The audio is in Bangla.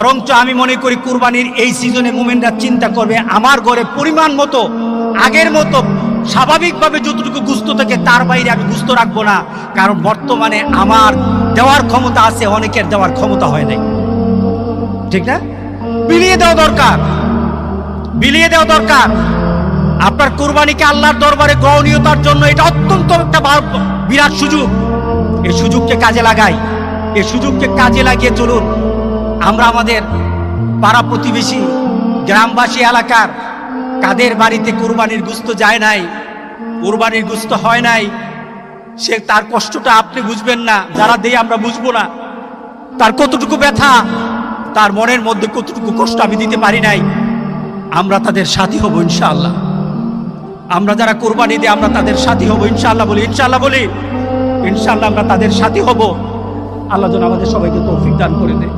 বরঞ্চ আমি মনে করি কুরবানির এই সিজনে মুমিনরা চিন্তা করবে আমার ঘরে পরিমাণ মতো আগের মতো স্বাভাবিকভাবে যতটুকু গুস্ত থাকে তার বাইরে আমি গুস্ত রাখবো না, কারণ বর্তমানে আমার দেওয়ার ক্ষমতা আছে, অনেকের দেওয়ার ক্ষমতা হয় নাই। ঠিক না? বিলিয়ে দেওয়া দরকার, বিলিয়ে দেওয়া দরকার। আপনার কুরবানিকে আল্লাহর দরবারে গ্রহণীয়তার জন্য এটা অত্যন্ত একটা বিরাট সুযোগ। এই সুযোগকে কাজে লাগাই, এই সুযোগকে কাজে লাগিয়ে চলুন। আমরা আমাদের পাড়া প্রতিবেশী গ্রামবাসী এলাকার কাদের বাড়িতে কুরবানির গোশত যায় নাই, কুরবানির গোশত হয় নাই, সে তার কষ্টটা আপনি বুঝবেন না, যারা দেই আমরা বুঝবো না। তার কতটুকু ব্যথা, তার মনের মধ্যে কতটুকু কষ্ট আমি দিতে পারি নাই। আমরা তাদের সাথী হব ইনশাআল্লাহ। আমরা যারা কুরবানি দিই আমরা তাদের সাথী হব ইনশাআল্লাহ। বলি ইনশাআল্লাহ, বলি ইনশাআল্লাহ আমরা তাদের সাথী হব। আল্লাহ যেন আমাদের সবাইকে তৌফিক দান করে দেয়।